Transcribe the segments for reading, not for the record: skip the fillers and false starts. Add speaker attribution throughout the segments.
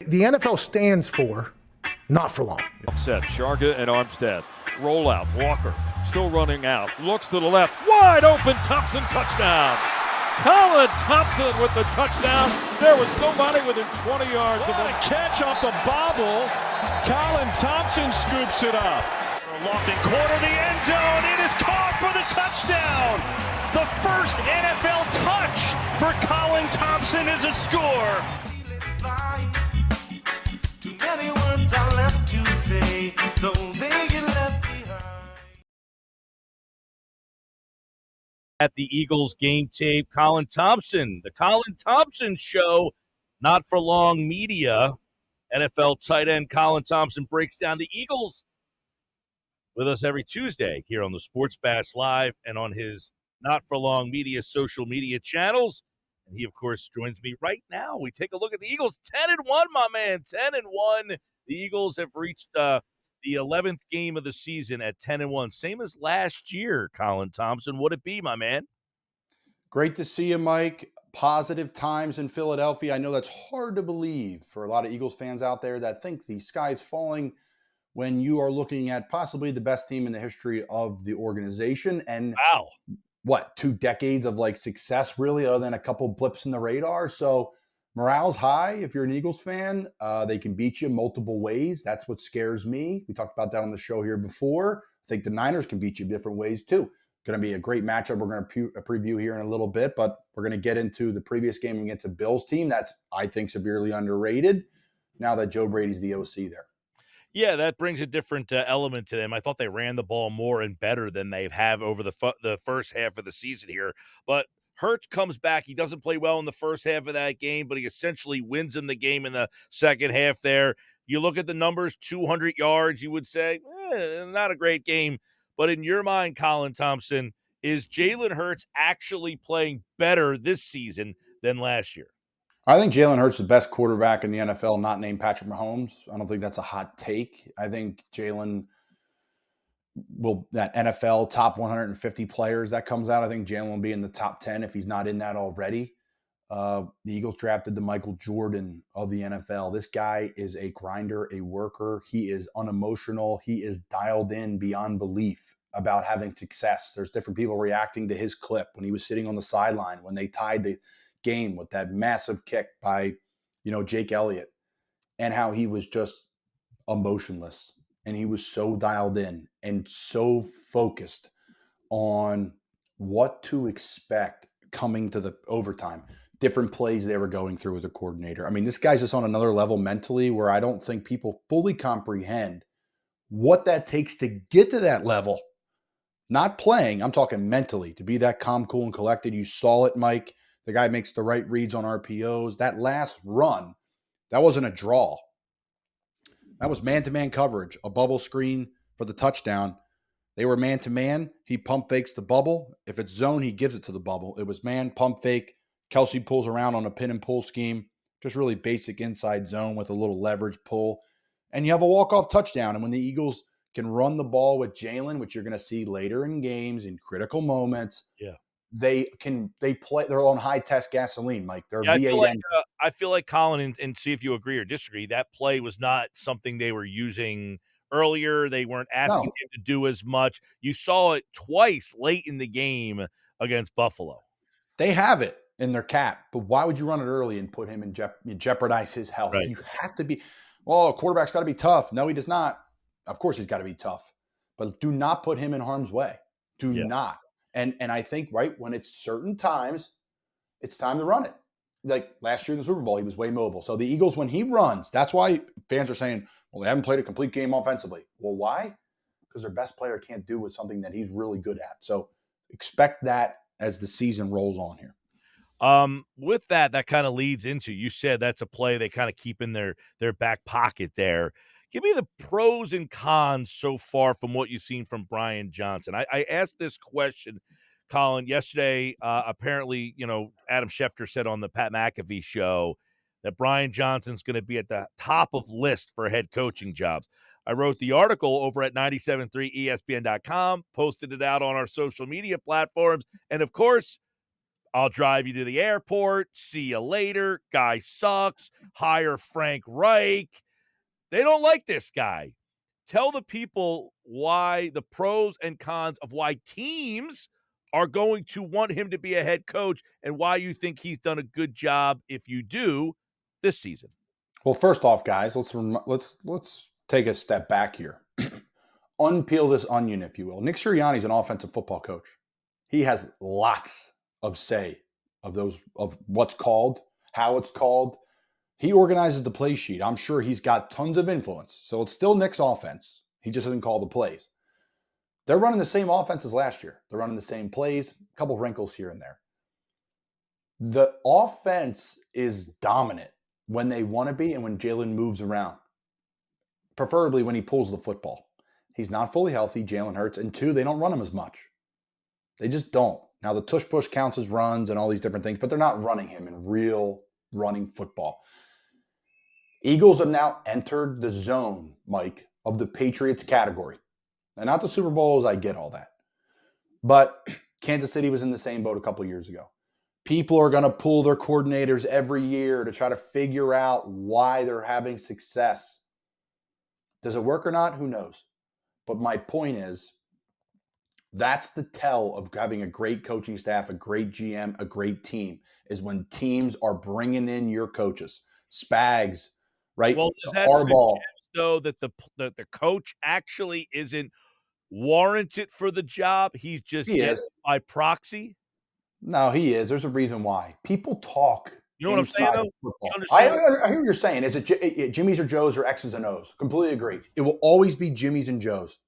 Speaker 1: The NFL stands for not for long.
Speaker 2: Set, Sharga and Armstead. Roll out, Walker still running out. Looks to the left, wide open, Thompson touchdown. Colin Thompson with the touchdown. There was nobody within 20 yards.
Speaker 3: What a catch off the bobble. Colin Thompson scoops it up.
Speaker 4: Lofting corner, the end zone. It is caught for the touchdown. The first NFL touch for Colin Thompson is a score.
Speaker 5: Too many words are left to say, so they get left behind.
Speaker 6: At the Eagles game tape, Colin Thompson, the Colin Thompson Show, not for long media. NFL tight end Colin Thompson breaks down the Eagles with us every Tuesday here on the Sports Bash Live and on his not for long media social media channels. And he, of course, joins me right now. We take a look at the Eagles. 10-1, my man. 10-1. The Eagles have reached the 11th game of the season at 10-1. Same as last year, Colin Thompson. Would it be, my man?
Speaker 7: Great to see you, Mike. Positive times in Philadelphia. I know that's hard to believe for a lot of Eagles fans out there that think the sky's falling when you are looking at possibly the best team in the history of the organization. And
Speaker 6: wow.
Speaker 7: What, 2 decades of success really, other than a couple blips in the radar. So morale's high. If you're an Eagles fan, they can beat you multiple ways. That's what scares me. We talked about that on the show here before. I think the Niners can beat you different ways too. Going to be a great matchup. We're going to preview here in a little bit, but we're going to get into the previous game against a Bills team that's, I think, severely underrated now that Joe Brady's the OC there.
Speaker 6: Yeah, that brings a different element to them. I thought they ran the ball more and better than they have over the first half of the season here. But Hurts comes back. He doesn't play well in the first half of that game, but he essentially wins him the game in the second half there. You look at the numbers, 200 yards, you would say, not a great game. But in your mind, Colin Thompson, is Jalen Hurts actually playing better this season than last year?
Speaker 7: I think Jalen Hurts is the best quarterback in the NFL, not named Patrick Mahomes. I don't think that's a hot take. I think Jalen that NFL top 150 players that comes out, I think Jalen will be in the top 10 if he's not in that already. The Eagles drafted the Michael Jordan of the NFL. This guy is a grinder, a worker. He is unemotional. He is dialed in beyond belief about having success. There's different people reacting to his clip when he was sitting on the sideline, when they tied the game with that massive kick by, Jake Elliott, and how he was just emotionless and he was so dialed in and so focused on what to expect coming to the overtime, different plays they were going through with the coordinator. I mean, this guy's just on another level mentally where I don't think people fully comprehend what that takes to get to that level. Not playing, I'm talking mentally, to be that calm, cool, and collected. You saw it, Mike. The guy makes the right reads on RPOs. That last run, that wasn't a draw. That was man-to-man coverage, a bubble screen for the touchdown. They were man-to-man. He pump fakes the bubble. If it's zone, he gives it to the bubble. It was man, pump fake. Kelsey pulls around on a pin and pull scheme. Just really basic inside zone with a little leverage pull. And you have a walk-off touchdown. And when the Eagles can run the ball with Jalen, which you're going to see later in games in critical moments, they're on high test gasoline, Mike. They're V8
Speaker 6: I feel like Colin, and see if you agree or disagree, that play was not something they were using earlier. They weren't asking him to do as much. You saw it twice late in the game against Buffalo.
Speaker 7: They have it in their cap, but why would you run it early and put him in jeopardize his health? Right. You have to be, a quarterback's got to be tough. No, he does not. Of course he's got to be tough, but do not put him in harm's way. Do not. And I think, right, when it's certain times, it's time to run it. Like last year in the Super Bowl, he was way mobile. So the Eagles, when he runs, that's why fans are saying, well, they haven't played a complete game offensively. Well, why? Because their best player can't do with something that he's really good at. So expect that as the season rolls on here.
Speaker 6: With that kind of leads into, you said that's a play they kind of keep in their back pocket there. Give me the pros and cons so far from what you've seen from Brian Johnson. I asked this question, Colin, yesterday. Apparently, Adam Schefter said on the Pat McAfee show that Brian Johnson's going to be at the top of list for head coaching jobs. I wrote the article over at 97.3ESPN.com, posted it out on our social media platforms, and of course, I'll drive you to the airport. See you later. Guy sucks. Hire Frank Reich. They don't like this guy. Tell the people why the pros and cons of why teams are going to want him to be a head coach and why you think he's done a good job if you do this season.
Speaker 7: Well, first off, guys, let's take a step back here. Unpeel this onion, if you will. Nick Sirianni's an offensive football coach. He has lots of say of what's called, how it's called. He organizes the play sheet. I'm sure he's got tons of influence. So it's still Nick's offense. He just doesn't call the plays. They're running the same offense as last year. They're running the same plays, a couple wrinkles here and there. The offense is dominant when they want to be and when Jalen moves around, preferably when he pulls the football. He's not fully healthy, Jalen Hurts, and 2, they don't run him as much. They just don't. Now, the tush-push counts as runs and all these different things, but they're not running him in real running football. Eagles have now entered the zone, Mike, of the Patriots category. And not the Super Bowls, I get all that. But Kansas City was in the same boat a couple years ago. People are going to pull their coordinators every year to try to figure out why they're having success. Does it work or not? Who knows? But my point is, that's the tell of having a great coaching staff, a great GM, a great team, is when teams are bringing in your coaches. Spags, right?
Speaker 6: Well, does that
Speaker 7: Harbaugh.
Speaker 6: suggest, though, that the coach actually isn't warranted for the job? He's just
Speaker 7: He
Speaker 6: getting
Speaker 7: is.
Speaker 6: by proxy?
Speaker 7: No, he is. There's a reason why. People talk.
Speaker 6: You know what I'm saying,
Speaker 7: inside
Speaker 6: though?
Speaker 7: of football.
Speaker 6: You
Speaker 7: I
Speaker 6: understand?
Speaker 7: hear what you're saying. Is it Jimmy's or Joe's or X's and O's? Completely agree. It will always be Jimmy's and Joe's.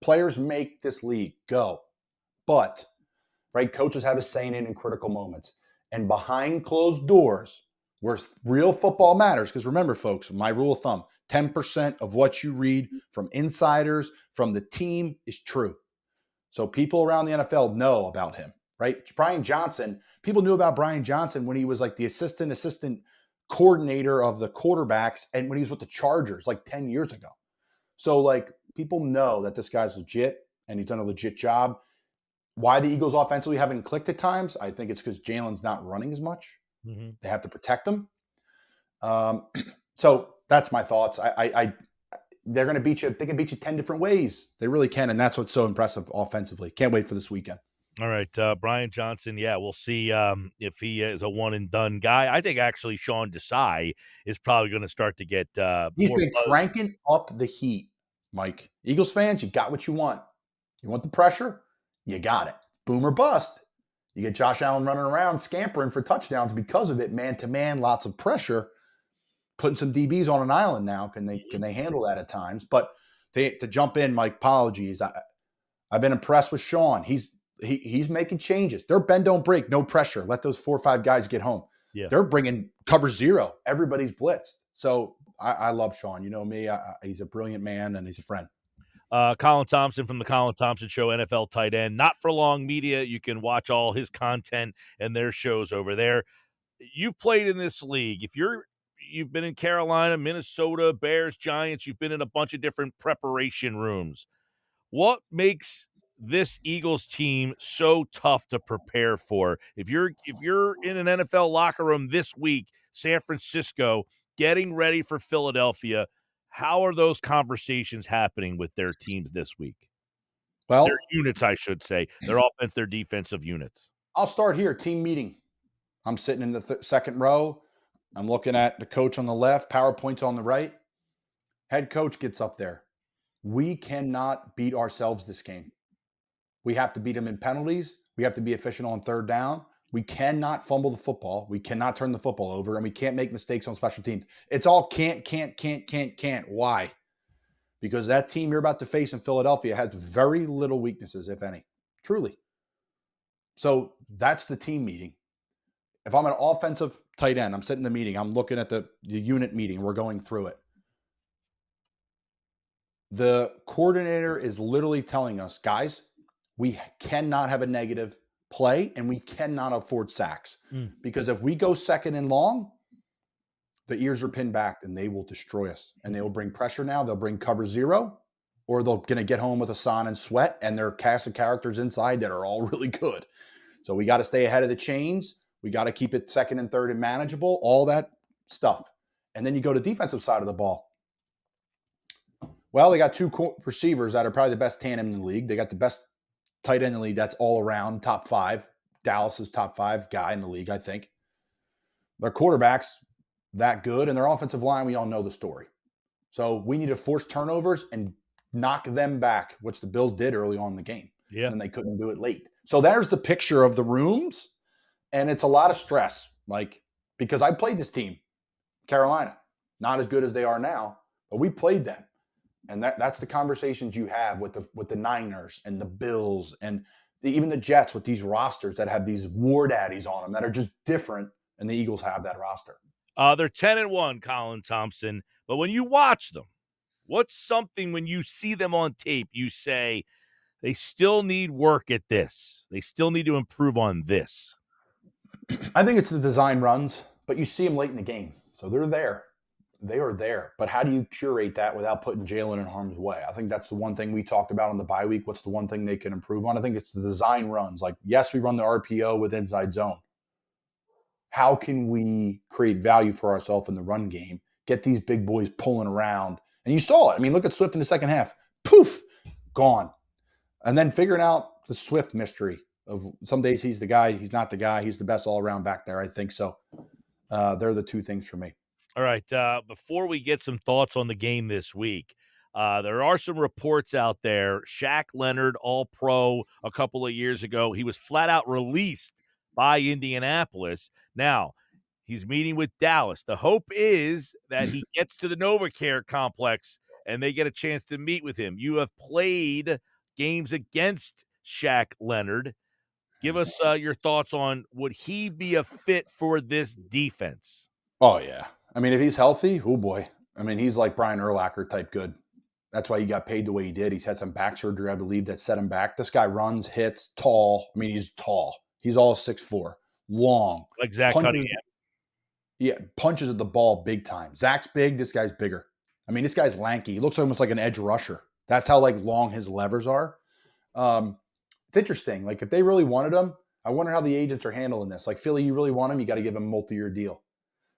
Speaker 7: Players make this league go. But, right, coaches have a say in critical moments. And behind closed doors, where real football matters, because remember, folks, my rule of thumb, 10% of what you read from insiders, from the team, is true. So people around the NFL know about him, right? Brian Johnson, people knew about Brian Johnson when he was like the assistant coordinator of the quarterbacks and when he was with the Chargers like 10 years ago. So, like, people know that this guy's legit and he's done a legit job. Why the Eagles offensively haven't clicked at times? I think it's because Jalen's not running as much.
Speaker 6: Mm-hmm.
Speaker 7: They have to protect him. So that's my thoughts. They're going to beat you. They can beat you 10 different ways. They really can, and that's what's so impressive offensively. Can't wait for this weekend.
Speaker 6: All right, Brian Johnson, yeah, we'll see if he is a one-and-done guy. I think actually Sean Desai is probably going to start to get
Speaker 7: He's
Speaker 6: more
Speaker 7: been
Speaker 6: buzz.
Speaker 7: cranking up the heat, Mike. Eagles fans, you got what you want. You want the pressure? You got it. Boom or bust. You get Josh Allen running around, scampering for touchdowns because of it, man-to-man, lots of pressure. Putting some DBs on an island now. Can they handle that at times? But to jump in, Mike, apologies. I've been impressed with Sean. He's making changes. They're bend, don't break, no pressure. Let those 4 or 5 guys get home.
Speaker 6: Yeah.
Speaker 7: They're bringing cover 0. Everybody's blitzed. So I love Sean. You know me. He's a brilliant man, and he's a friend.
Speaker 6: Colin Thompson from the Colin Thompson Show, NFL tight end. Not for long media. You can watch all his content and their shows over there. You've played in this league. You've been in Carolina, Minnesota, Bears, Giants. You've been in a bunch of different preparation rooms. What makes this Eagles team so tough to prepare for? If you're in an NFL locker room this week, San Francisco, getting ready for Philadelphia, how are those conversations happening with their teams this week?
Speaker 7: Well,
Speaker 6: Their units, I should say. Their offense, their defensive units.
Speaker 7: I'll start here. Team meeting. I'm sitting in the second row. I'm looking at the coach on the left, PowerPoint's on the right. Head coach gets up there. We cannot beat ourselves this game. We have to beat them in penalties. We have to be efficient on third down. We cannot fumble the football. We cannot turn the football over, and we can't make mistakes on special teams. It's all can't. Why? Because that team you're about to face in Philadelphia has very little weaknesses, if any. Truly. So that's the team meeting. If I'm an offensive tight end, I'm sitting in the meeting, I'm looking at the unit meeting, we're going through it. The coordinator is literally telling us, guys, we cannot have a negative play and we cannot afford sacks. Because if we go second and long, the ears are pinned back and they will destroy us. And they will bring pressure now. They'll bring cover 0, or they're going to get home with Hassan and Sweat and their cast of characters inside that are all really good. So we got to stay ahead of the chains. We got to keep it second and third and manageable, all that stuff. And then you go to defensive side of the ball. Well, they got two receivers that are probably the best tandem in the league. They got the best tight end in the league that's all around top 5. Dallas is top 5 guy in the league, I think. Their quarterback's that good, and their offensive line, we all know the story. So we need to force turnovers and knock them back, which the Bills did early on in the game.
Speaker 6: Yeah.
Speaker 7: And they couldn't do it late. So there's the picture of the rooms, and it's a lot of stress, Mike, because I played this team, Carolina. Not as good as they are now, but we played them. And that's the conversations you have with the Niners and the Bills and even the Jets with these rosters that have these war daddies on them that are just different, and the Eagles have that roster.
Speaker 6: They're 10-1, Colin Thompson. But when you watch them, what's something when you see them on tape, you say they still need work at this? They still need to improve on this.
Speaker 7: I think it's the design runs, but you see them late in the game. So they're there. They are there. But how do you curate that without putting Jalen in harm's way? I think that's the one thing we talked about on the bye week. What's the one thing they can improve on? I think it's the design runs. Like, yes, we run the RPO with inside zone. How can we create value for ourselves in the run game? Get these big boys pulling around. And you saw it. I mean, look at Swift in the second half. Poof, gone. And then figuring out the Swift mystery of some days he's the guy, he's not the guy. He's the best all-around back there, I think so. They're the two things for me.
Speaker 6: All right, before we get some thoughts on the game this week, there are some reports out there. Shaq Leonard, All-Pro a couple of years ago, he was flat out released by Indianapolis. Now, he's meeting with Dallas. The hope is that he gets to the NovaCare complex and they get a chance to meet with him. You have played games against Shaq Leonard. Give us your thoughts on, would he be a fit for this defense?
Speaker 7: Oh, yeah. I mean, if he's healthy, oh boy. I mean, he's like Brian Urlacher type good. That's why he got paid the way he did. He's had some back surgery, I believe, that set him back. This guy runs, hits, tall. I mean, he's tall. He's all 6'4", long.
Speaker 6: Like Zach Cunningham.
Speaker 7: Yeah, punches at the ball big time. Zach's big. This guy's bigger. I mean, this guy's lanky. He looks almost like an edge rusher. That's how like long his levers are. It's interesting. Like if they really wanted him, I wonder how the agents are handling this. Like Philly, you really want him? You got to give him a multi-year deal.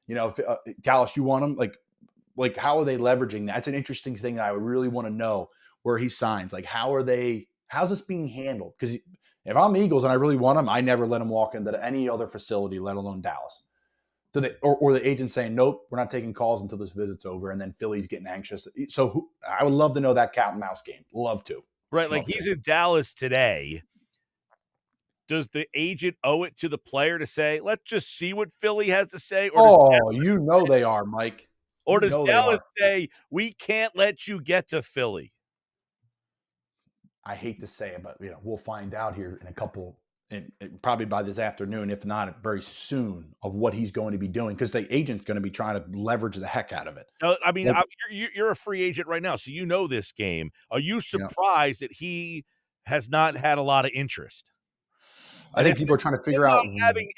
Speaker 7: You know, if Dallas, you want him? Like how are they leveraging that? That's an interesting thing that I would really want to know where he signs. Like how's this being handled? Because if I'm Eagles and I really want him, I never let him walk into any other facility, let alone Dallas. Do they, or the agent saying, nope, we're not taking calls until this visit's over, and then Philly's getting anxious. So I would love to know that cat and mouse game. Love to.
Speaker 6: Right, like he's in Dallas today. Does the agent owe it to the player to say, let's just see what Philly has to say? Or
Speaker 7: you know they are, Mike.
Speaker 6: Or does Dallas say, we can't let you get to Philly?
Speaker 7: I hate to say it, but we'll find out here in a couple, and probably by this afternoon, if not very soon, of what he's going to be doing, because the agent's going to be trying to leverage the heck out of it.
Speaker 6: I mean, you're a free agent right now, so you know this game. Are you surprised that he has not had a lot of interest?
Speaker 7: I think people are trying to figure out
Speaker 6: having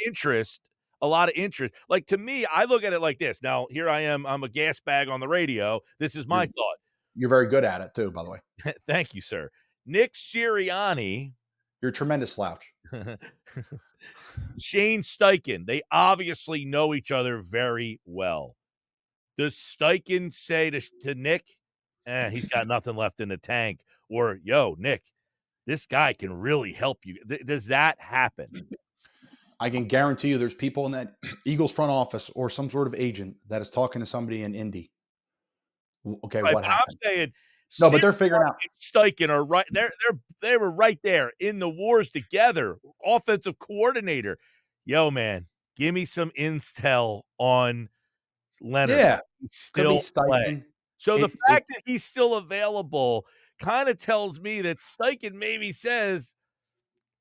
Speaker 6: a lot of interest. Like to me, I look at it like this. Now, here I am. I'm a gas bag on the radio. This is my thought.
Speaker 7: You're very good at it too, by the way.
Speaker 6: Thank you, sir. Nick Sirianni.
Speaker 7: You're a tremendous slouch.
Speaker 6: Shane Steichen. They obviously know each other very well. Does Steichen say to Nick, he's got nothing left in the tank? Or, yo, Nick, this guy can really help you. Does that happen?
Speaker 7: I can guarantee you there's people in that Eagles front office or some sort of agent that is talking to somebody in Indy. Okay,
Speaker 6: right,
Speaker 7: what happened?
Speaker 6: I'm saying
Speaker 7: no, but they're figuring out.
Speaker 6: Steichen are right. They were right there in the wars together. Offensive coordinator. Yo, man, give me some intel on Leonard.
Speaker 7: Yeah,
Speaker 6: he's still playing. So the fact that he's still available kind of tells me that Steichen maybe says,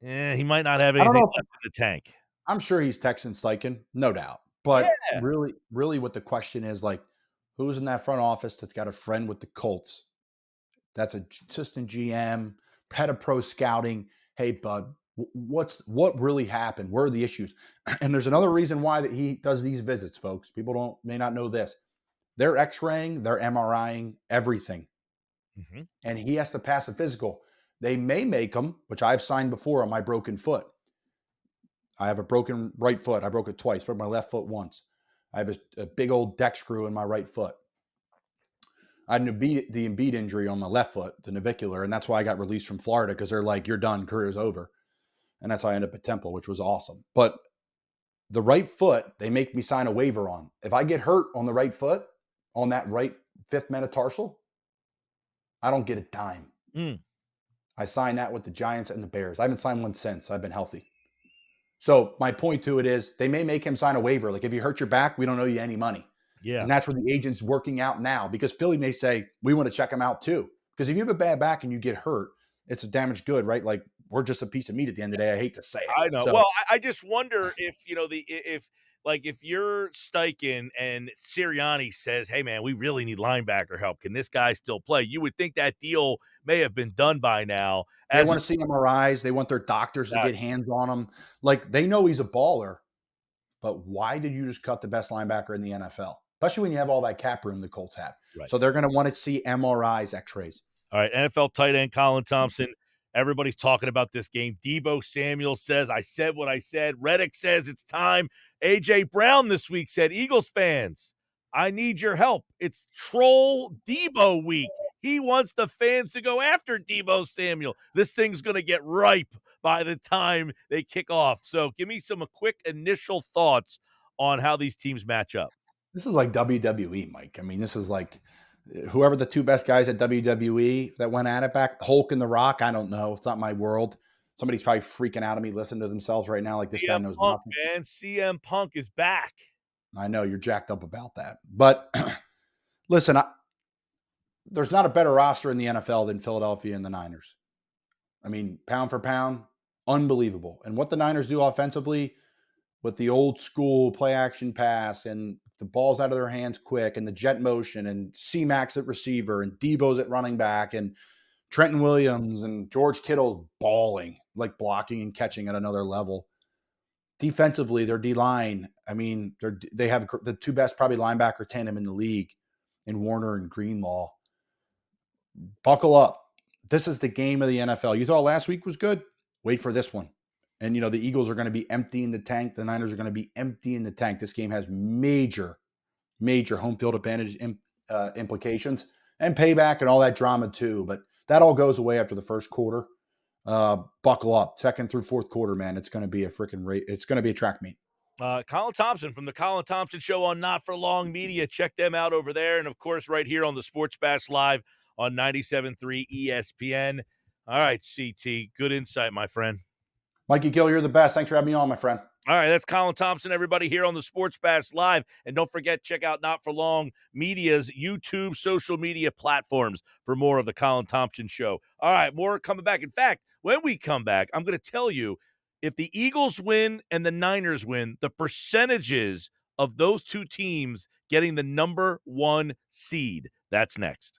Speaker 6: he might not have anything left in the tank.
Speaker 7: I'm sure he's texting Steichen, no doubt. But really what the question is, like, who's in that front office that's got a friend with the Colts? That's an assistant GM, head of pro scouting. Hey, bud, what really happened? Where are the issues? And there's another reason why that he does these visits, folks. People may not know this. They're X-raying, they're MRIing everything. Mm-hmm. And he has to pass a physical. They may make him, which I've signed before on my broken foot. I have a broken right foot. I broke it twice, broke my left foot once. I have a big old deck screw in my right foot. I had the Embiid injury on my left foot, the navicular, and that's why I got released from Florida, because they're like, you're done, career's over. And that's how I ended up at Temple, which was awesome. But the right foot, they make me sign a waiver on. If I get hurt on the right foot, on that right fifth metatarsal, I don't get a dime. I signed that with the Giants and the Bears. I haven't signed one since. I've been healthy. So my point to it is they may make him sign a waiver. Like, if you hurt your back, we don't owe you any money.
Speaker 6: Yeah.
Speaker 7: And that's where the agent's working out now, because Philly may say, we want to check him out too. Because if you have a bad back and you get hurt, it's a damaged good, right? Like, we're just a piece of meat at the end of the day. I hate to say it.
Speaker 6: I know.
Speaker 7: So,
Speaker 6: Well, I just wonder if, if you're Steichen and Sirianni says, hey, man, we really need linebacker help. Can this guy still play? You would think that deal may have been done by now.
Speaker 7: they want to see MRIs. They want their doctors to get hands on him. Like, they know he's a baller, but why did you just cut the best linebacker in the NFL? Especially when you have all that cap room the Colts have.
Speaker 6: Right.
Speaker 7: So they're going to want to see MRIs, x-rays.
Speaker 6: All right, NFL tight end Colin Thompson. Everybody's talking about this game. Debo Samuel says, I said what I said. Reddick says it's time. A.J. Brown this week said, Eagles fans, I need your help. It's troll Debo week. He wants the fans to go after Debo Samuel. This thing's going to get ripe by the time they kick off. So give me some quick initial thoughts on how these teams match up.
Speaker 7: This is like WWE, Mike. I mean, this is like whoever the two best guys at WWE that went at it back, Hulk and The Rock. I don't know. It's not my world. Somebody's probably freaking out at me listening to themselves right now. Like, this guy knows
Speaker 6: Punk,
Speaker 7: nothing.
Speaker 6: man. CM Punk is back.
Speaker 7: I know you're jacked up about that. But listen, there's not a better roster in the NFL than Philadelphia and the Niners. I mean, pound for pound, unbelievable. And what the Niners do offensively with the old school play action pass and the ball's out of their hands quick and the jet motion and C-Max at receiver and Debo's at running back and Trenton Williams and George Kittle's balling, like blocking and catching at another level. Defensively, their D-line, I mean, they have the two best probably linebacker tandem in the league in Warner and Greenlaw. Buckle up. This is the game of the NFL. You thought last week was good? Wait for this one. And, the Eagles are going to be empty in the tank. The Niners are going to be empty in the tank. This game has major, major home field advantage implications and payback and all that drama too. But that all goes away after the first quarter. Buckle up. Second through fourth quarter, man. It's going to be a freaking race. It's going to be a track meet.
Speaker 6: Colin Thompson from the Colin Thompson Show on Not For Long Media. Check them out over there. And, of course, right here on the Sports Bash Live on 97.3 ESPN. All right, CT. Good insight, my friend.
Speaker 7: Mikey Gill, you're the best. Thanks for having me on, my friend.
Speaker 6: All right, that's Colin Thompson, everybody, here on the Sports Bash Live. And don't forget, check out Not For Long Media's YouTube social media platforms for more of the Colin Thompson Show. All right, more coming back. In fact, when we come back, I'm going to tell you, if the Eagles win and the Niners win, the percentages of those two teams getting the number 1 seed. That's next.